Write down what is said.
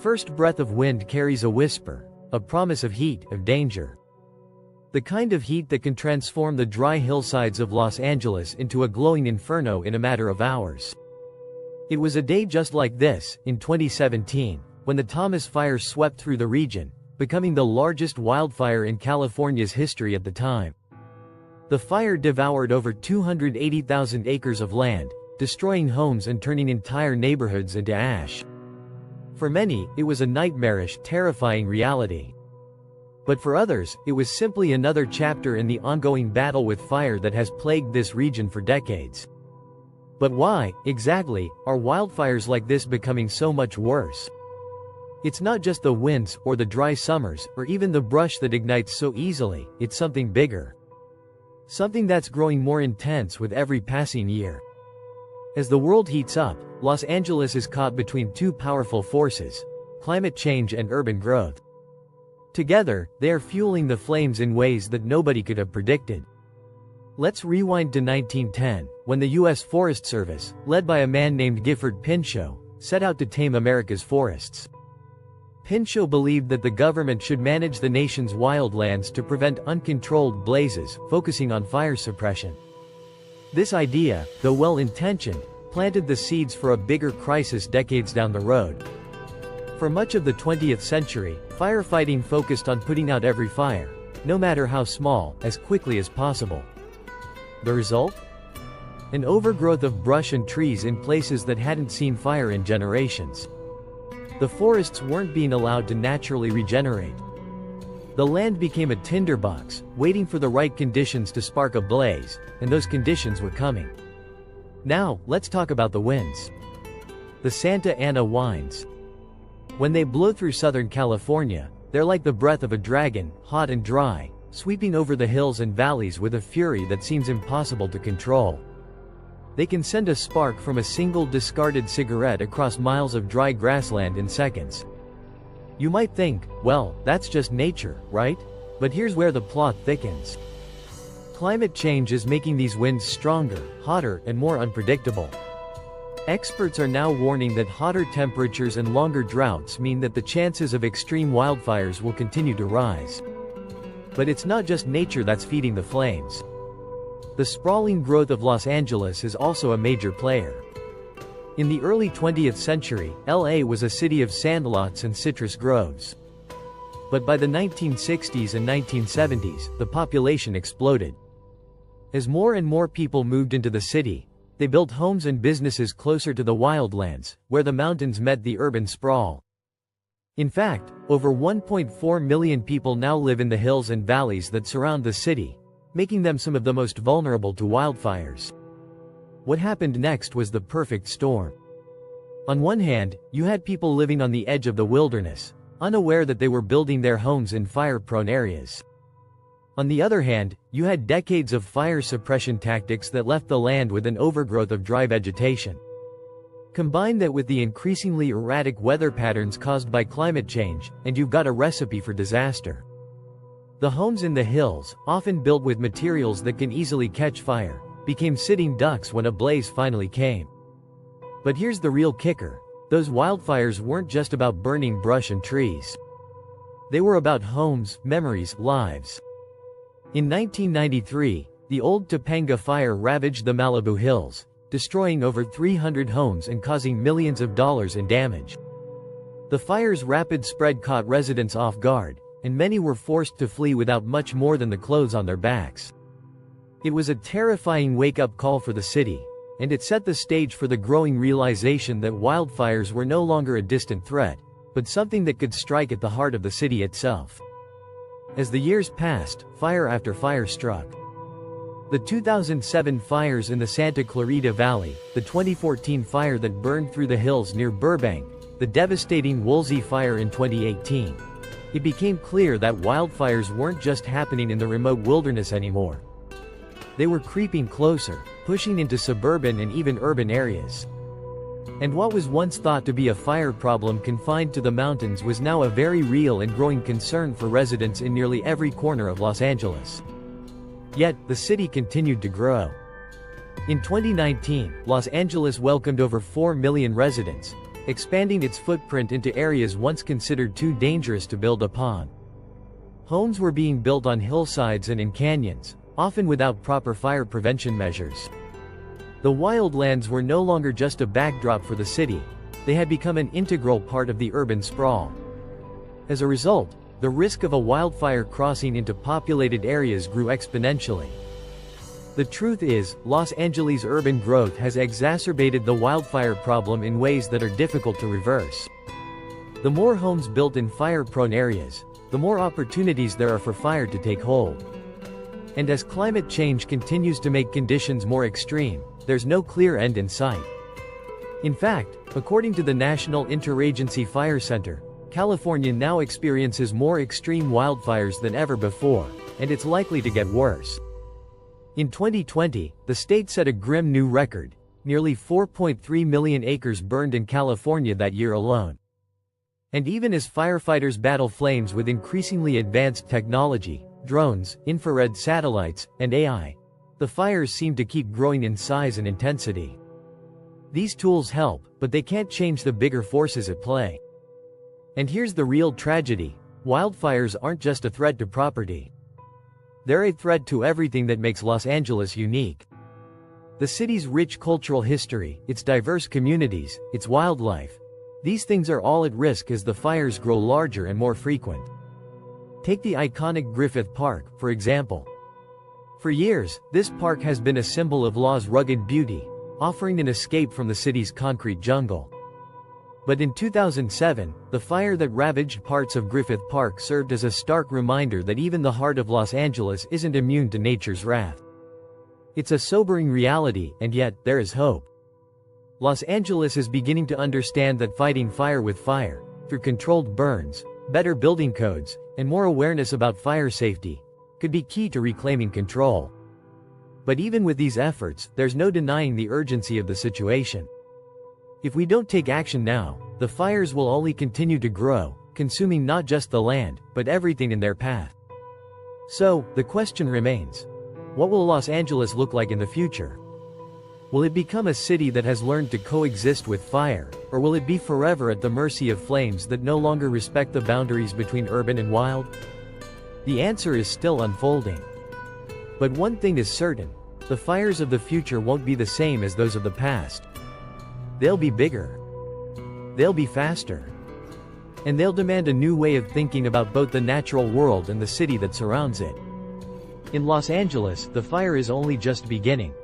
first breath of wind carries a whisper, a promise of heat, of danger. The kind of heat that can transform the dry hillsides of Los Angeles into a glowing inferno in a matter of hours. It was a day just like this, in 2017, when the Thomas Fire swept through the region, becoming the largest wildfire in California's history at the time. The fire devoured over 280,000 acres of land, destroying homes and turning entire neighborhoods into ash. For many, it was a nightmarish, terrifying reality. But for others, it was simply another chapter in the ongoing battle with fire that has plagued this region for decades. But why, exactly, are wildfires like this becoming so much worse? It's not just the winds, or the dry summers, or even the brush that ignites so easily, it's something bigger. Something that's growing more intense with every passing year. As the world heats up, Los Angeles is caught between two powerful forces: climate change and urban growth. Together, they are fueling the flames in ways that nobody could have predicted. Let's rewind to 1910, when the U.S. Forest Service, led by a man named Gifford Pinchot, set out to tame America's forests. Pinchot believed that the government should manage the nation's wildlands to prevent uncontrolled blazes, focusing on fire suppression. This idea, though well-intentioned, planted the seeds for a bigger crisis decades down the road. For much of the 20th century, firefighting focused on putting out every fire, no matter how small, as quickly as possible. The result? An overgrowth of brush and trees in places that hadn't seen fire in generations. The forests weren't being allowed to naturally regenerate. The land became a tinderbox, waiting for the right conditions to spark a blaze, and those conditions were coming. Now, let's talk about the winds. The Santa Ana winds. When they blow through Southern California, they're like the breath of a dragon, hot and dry, sweeping over the hills and valleys with a fury that seems impossible to control. They can send a spark from a single discarded cigarette across miles of dry grassland in seconds. You might think, well, that's just nature, right? But here's where the plot thickens. Climate change is making these winds stronger, hotter, and more unpredictable. Experts are now warning that hotter temperatures and longer droughts mean that the chances of extreme wildfires will continue to rise. But it's not just nature that's feeding the flames. The sprawling growth of Los Angeles is also a major player. In the early 20th century, LA was a city of sandlots and citrus groves. But by the 1960s and 1970s, the population exploded. As more and more people moved into the city, they built homes and businesses closer to the wildlands, where the mountains met the urban sprawl. In fact, over 1.4 million people now live in the hills and valleys that surround the city, making them some of the most vulnerable to wildfires. What happened next was the perfect storm. On one hand, you had people living on the edge of the wilderness, unaware that they were building their homes in fire-prone areas. On the other hand, you had decades of fire suppression tactics that left the land with an overgrowth of dry vegetation. Combine that with the increasingly erratic weather patterns caused by climate change, and you've got a recipe for disaster. The homes in the hills, often built with materials that can easily catch fire, became sitting ducks when a blaze finally came. But here's the real kicker. Those wildfires weren't just about burning brush and trees. They were about homes, memories, lives. In 1993, the old Topanga fire ravaged the Malibu hills, destroying over 300 homes and causing millions of dollars in damage. The fire's rapid spread caught residents off guard, and many were forced to flee without much more than the clothes on their backs. It was a terrifying wake-up call for the city, and it set the stage for the growing realization that wildfires were no longer a distant threat, but something that could strike at the heart of the city itself. As the years passed, fire after fire struck. The 2007 fires in the Santa Clarita Valley, the 2014 fire that burned through the hills near Burbank, the devastating Woolsey fire in 2018. It became clear that wildfires weren't just happening in the remote wilderness anymore. They were creeping closer, pushing into suburban and even urban areas. And what was once thought to be a fire problem confined to the mountains was now a very real and growing concern for residents in nearly every corner of Los Angeles. Yet, the city continued to grow. In 2019, Los Angeles welcomed over 4 million residents, expanding its footprint into areas once considered too dangerous to build upon. Homes were being built on hillsides and in canyons, often without proper fire prevention measures. The wildlands were no longer just a backdrop for the city, they had become an integral part of the urban sprawl. As a result, the risk of a wildfire crossing into populated areas grew exponentially. The truth is, Los Angeles' urban growth has exacerbated the wildfire problem in ways that are difficult to reverse. The more homes built in fire-prone areas, the more opportunities there are for fire to take hold. And as climate change continues to make conditions more extreme, there's no clear end in sight. In fact, according to the National Interagency Fire Center, California now experiences more extreme wildfires than ever before, and it's likely to get worse. In 2020, the state set a grim new record: nearly 4.3 million acres burned in California that year alone. And even as firefighters battle flames with increasingly advanced technology, drones, infrared satellites, and AI, the fires seem to keep growing in size and intensity. These tools help, but they can't change the bigger forces at play. And here's the real tragedy: wildfires aren't just a threat to property. They're a threat to everything that makes Los Angeles unique. The city's rich cultural history, its diverse communities, its wildlife. These things are all at risk as the fires grow larger and more frequent. Take the iconic Griffith Park, for example. For years, this park has been a symbol of Los' rugged beauty, offering an escape from the city's concrete jungle. But in 2007, the fire that ravaged parts of Griffith Park served as a stark reminder that even the heart of Los Angeles isn't immune to nature's wrath. It's a sobering reality, and yet, there is hope. Los Angeles is beginning to understand that fighting fire with fire, through controlled burns, better building codes, and more awareness about fire safety, could be key to reclaiming control. But even with these efforts, there's no denying the urgency of the situation. If we don't take action now, the fires will only continue to grow, consuming not just the land, but everything in their path. So, the question remains: what will Los Angeles look like in the future? Will it become a city that has learned to coexist with fire, or will it be forever at the mercy of flames that no longer respect the boundaries between urban and wild? The answer is still unfolding. But one thing is certain: the fires of the future won't be the same as those of the past. They'll be bigger. They'll be faster. And they'll demand a new way of thinking about both the natural world and the city that surrounds it. In Los Angeles, the fire is only just beginning.